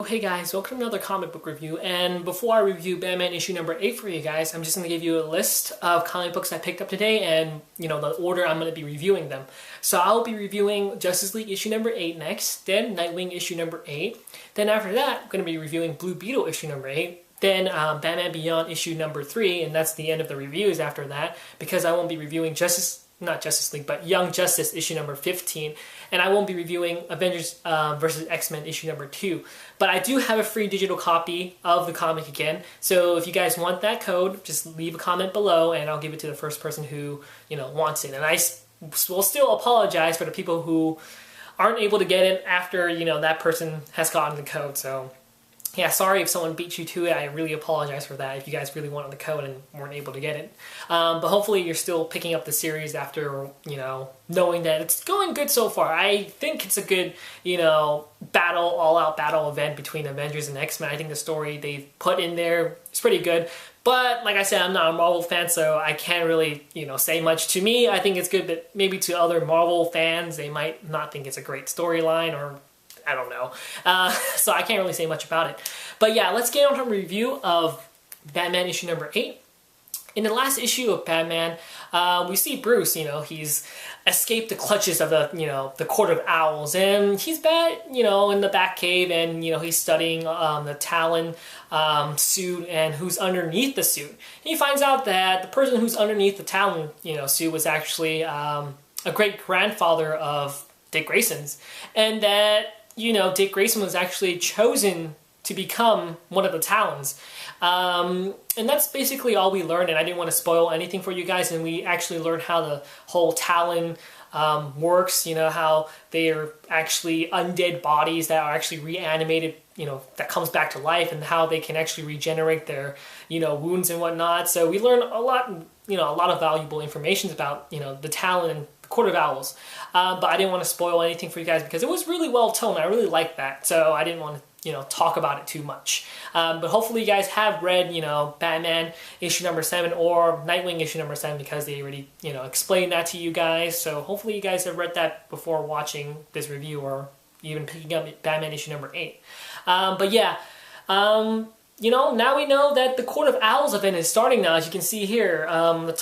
Oh, hey guys, welcome to another comic book review, and before I review Batman issue number 8 for you guys, I'm just going to give you a list of comic books I picked up today and, the order I'm going to be reviewing them. So I'll be reviewing Justice League issue number 8 next, then Nightwing issue number 8, then after that I'm going to be reviewing Blue Beetle issue number 8, then Batman Beyond issue number 3, and that's the end of the reviews after that, because I won't be reviewing not Justice League, but Young Justice issue number 15, and I won't be reviewing Avengers vs. X-Men issue number 2. But I do have a free digital copy of the comic again, so if you guys want that code, just leave a comment below and I'll give it to the first person who, wants it. And I will still apologize for the people who aren't able to get it after, that person has gotten the code, so... yeah, sorry if someone beat you to it. I really apologize for that if you guys really wanted the code and weren't able to get it. But hopefully you're still picking up the series after, knowing that it's going good so far. I think it's a good, all-out battle event between Avengers and X-Men. I think the story they've put in there is pretty good. But, like I said, I'm not a Marvel fan, so I can't really, say much. To me, I think it's good, but maybe to other Marvel fans, they might not think it's a great storyline or... I don't know. So I can't really say much about it. But yeah, let's get on to a review of Batman issue number 8. In the last issue of Batman, we see Bruce, he's escaped the clutches of the Court of Owls, and he's back, in the Batcave, and, he's studying the Talon suit and who's underneath the suit. And he finds out that the person who's underneath the Talon, suit was actually a great-grandfather of Dick Grayson's, and that Dick Grayson was actually chosen to become one of the Talons. And that's basically all we learned, and I didn't want to spoil anything for you guys, and we actually learned how the whole Talon works, how they are actually undead bodies that are actually reanimated, that comes back to life, and how they can actually regenerate their, wounds and whatnot. So we learned a lot of valuable information about, the Talon and Court of Owls, but I didn't want to spoil anything for you guys because it was really well toned. I really liked that, so I didn't want to talk about it too much. But hopefully you guys have read Batman issue number 7 or Nightwing issue number 7 because they already explained that to you guys. So hopefully you guys have read that before watching this review or even picking up Batman issue number 8. But yeah. Now we know that the Court of Owls event is starting now. As you can see here, the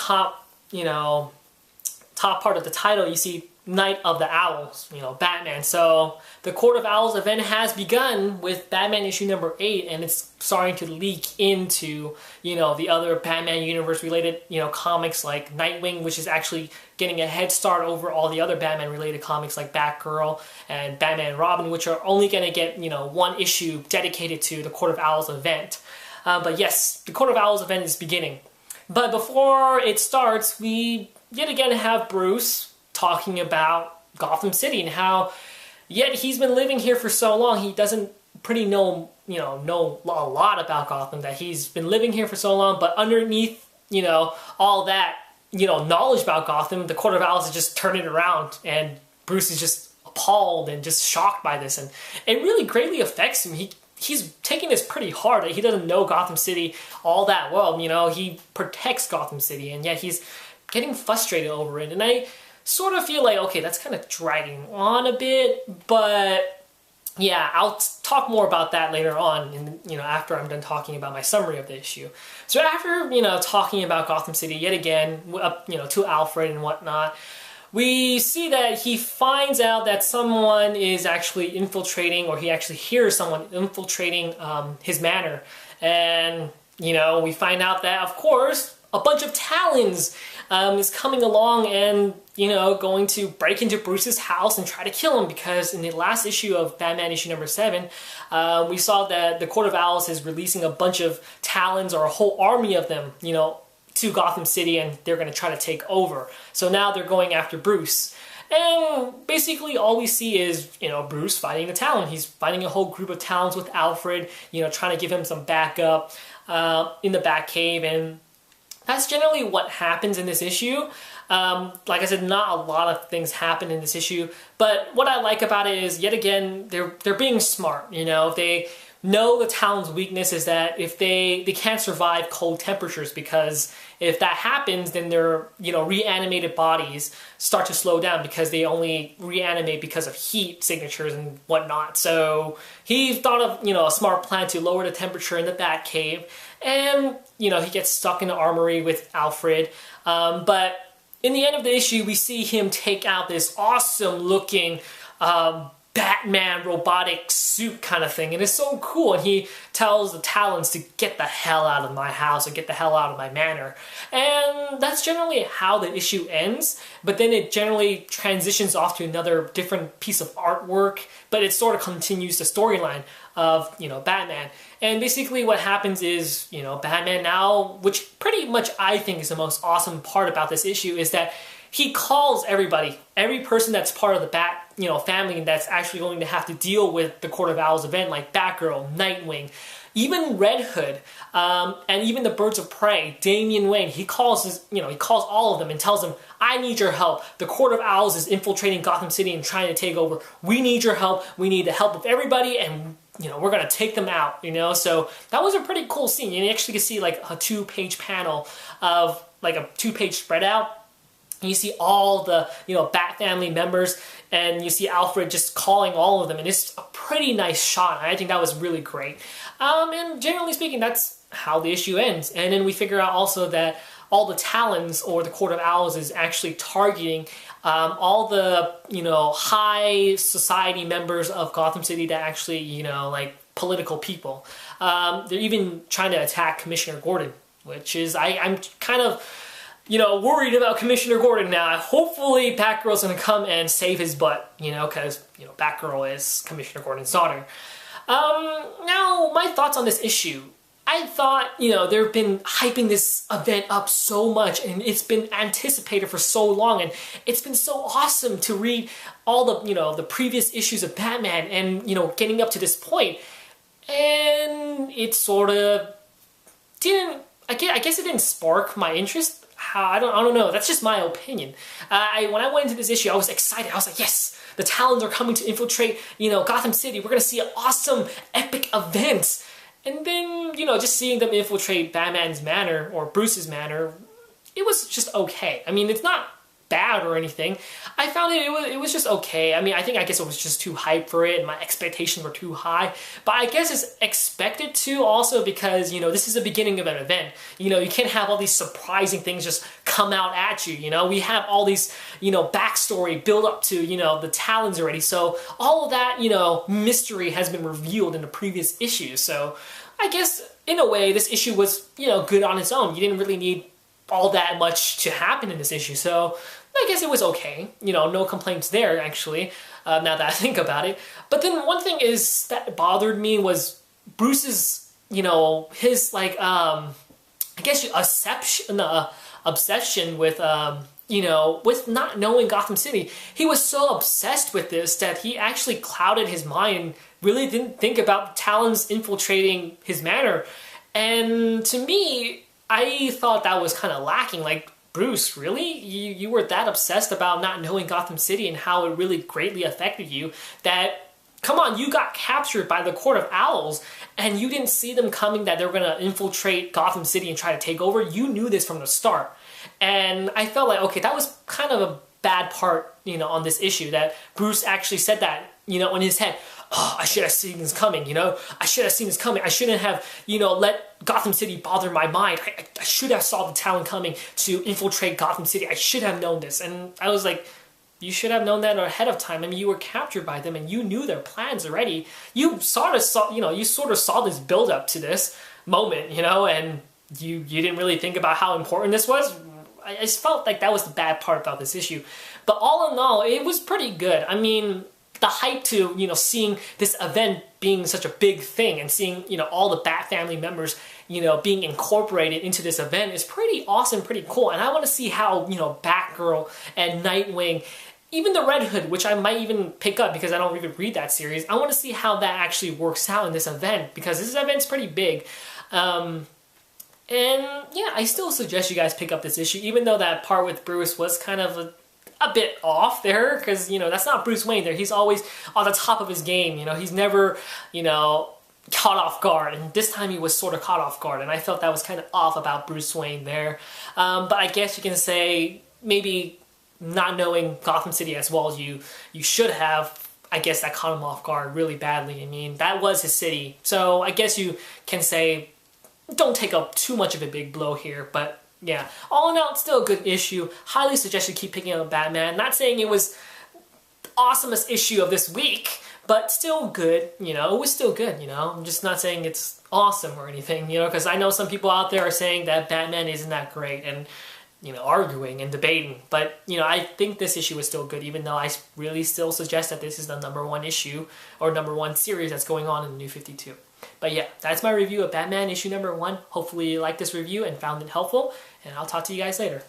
top part of the title, you see Night of the Owls, Batman. So the Court of Owls event has begun with Batman issue number 8, and it's starting to leak into, the other Batman universe related, comics like Nightwing, which is actually getting a head start over all the other Batman related comics like Batgirl and Batman and Robin, which are only going to get, one issue dedicated to the Court of Owls event. But yes, the Court of Owls event is beginning. But before it starts, we yet again have Bruce talking about Gotham City and how yet he's been living here for so long, he doesn't know a lot about Gotham, that he's been living here for so long, but underneath, all that, knowledge about Gotham, the Court of Owls is just turning around, and Bruce is just appalled and just shocked by this, and it really greatly affects him. He's taking this pretty hard. He doesn't know Gotham City all that well. He protects Gotham City, and yet he's getting frustrated over it. And I sort of feel like, okay, that's kind of dragging on a bit, but yeah, I'll talk more about that later on, after I'm done talking about my summary of the issue. So after, talking about Gotham City yet again, up, to Alfred and whatnot, we see that he finds out that someone is actually infiltrating, or he actually hears someone infiltrating his manor. And, we find out that, of course, a bunch of Talons is coming along and, going to break into Bruce's house and try to kill him, because in the last issue of Batman issue number 7, we saw that the Court of Owls is releasing a bunch of Talons, or a whole army of them, to Gotham City, and they're going to try to take over. So now they're going after Bruce. And basically all we see is, Bruce fighting the Talon. He's fighting a whole group of Talons with Alfred, trying to give him some backup in the Batcave, and that's generally what happens in this issue. Like I said, not a lot of things happen in this issue, but what I like about it is, yet again, they're being smart. know the Talon's weakness is that if they can't survive cold temperatures, because if that happens, then their reanimated bodies start to slow down because they only reanimate because of heat signatures and whatnot. So he thought of a smart plan to lower the temperature in the Batcave, and he gets stuck in the armory with Alfred. But in the end of the issue, we see him take out this awesome looking Batman robotic suit kind of thing, and it's so cool. And he tells the Talons to get the hell out of my house, or get the hell out of my manor. And that's generally how the issue ends, but then it generally transitions off to another different piece of artwork, but it sort of continues the storyline of Batman. And basically what happens is Batman now, which pretty much I think is the most awesome part about this issue, is that he calls everybody, every person that's part of the Bat family that's actually going to have to deal with the Court of Owls event, like Batgirl, Nightwing, even Red Hood, and even the Birds of Prey, Damian Wayne. He calls he calls all of them and tells them, I need your help. The Court of Owls is infiltrating Gotham City and trying to take over. We need your help. We need the help of everybody, and we're gonna take them out. So that was a pretty cool scene. You actually can see like a 2-page panel of like a 2-page spread out. You see all the, Bat family members, and you see Alfred just calling all of them, and it's a pretty nice shot. I think that was really great. And generally speaking, that's how the issue ends. And then we figure out also that all the Talons, or the Court of Owls, is actually targeting all the, high society members of Gotham City that actually, like political people. They're even trying to attack Commissioner Gordon, which is, I'm kind of worried about Commissioner Gordon now. Hopefully Batgirl's gonna come and save his butt, because, Batgirl is Commissioner Gordon's daughter. Now, my thoughts on this issue. I thought, they've been hyping this event up so much, and it's been anticipated for so long, and it's been so awesome to read all the, the previous issues of Batman, and, getting up to this point. And it sort of didn't, I guess it didn't spark my interest. I don't know. That's just my opinion. When I went into this issue, I was excited. I was like, yes, the Talons are coming to infiltrate, Gotham City. We're going to see an awesome, epic event. And then, just seeing them infiltrate Batman's manor, or Bruce's manor, it was just okay. I mean, it's not bad or anything. I found it was just okay. I guess it was just too hyped for it, and my expectations were too high. But I guess it's expected to also, because, this is the beginning of an event. You can't have all these surprising things just come out at you, We have all these, backstory build up to, the Talons already. So all of that, mystery has been revealed in the previous issues. So I guess, in a way, this issue was, good on its own. You didn't really need all that much to happen in this issue. So I guess it was okay. No complaints there, actually, now that I think about it. But then one thing is that bothered me was Bruce's, his, like, I guess obsession with, with not knowing Gotham City. He was so obsessed with this that he actually clouded his mind, really didn't think about Talons infiltrating his manor. And to me, I thought that was kind of lacking. Like, Bruce, really? You were that obsessed about not knowing Gotham City and how it really greatly affected you that, come on, you got captured by the Court of Owls and you didn't see them coming, that they were going to infiltrate Gotham City and try to take over. You knew this from the start. And I felt like, okay, that was kind of a bad part, on this issue, that Bruce actually said that, in his head. Oh, I should have seen this coming, I should have seen this coming. I shouldn't have, let Gotham City bother my mind. I should have saw the Talon coming to infiltrate Gotham City. I should have known this. And I was like, you should have known that ahead of time. I mean, you were captured by them and you knew their plans already. You sort of saw this build up to this moment, and you didn't really think about how important this was. I just felt like that was the bad part about this issue. But all in all, it was pretty good. I mean, the hype to, seeing this event being such a big thing and seeing, all the Bat family members, being incorporated into this event is pretty awesome, pretty cool. And I want to see how, Batgirl and Nightwing, even the Red Hood, which I might even pick up because I don't even read that series, I want to see how that actually works out in this event, because this event's pretty big. And yeah, I still suggest you guys pick up this issue, even though that part with Bruce was kind of a bit off there, because, that's not Bruce Wayne there. He's always on the top of his game, he's never, caught off guard, and this time he was sort of caught off guard, and I felt that was kind of off about Bruce Wayne there. But I guess you can say maybe not knowing Gotham City as well as you should have, I guess that caught him off guard really badly. I mean, that was his city, so I guess you can say don't take up too much of a big blow here, but yeah, all in all, it's still a good issue. Highly suggest you keep picking up Batman. Not saying it was the awesomest issue of this week, but still good, you know, it was still good, you know. I'm just not saying it's awesome or anything, you know, because I know some people out there are saying that Batman isn't that great and, you know, arguing and debating. But, you know, I think this issue is still good, even though I really still suggest that this is the #1 issue or #1 series that's going on in the New 52. But yeah, that's my review of Batman issue #1. Hopefully you liked this review and found it helpful, and I'll talk to you guys later.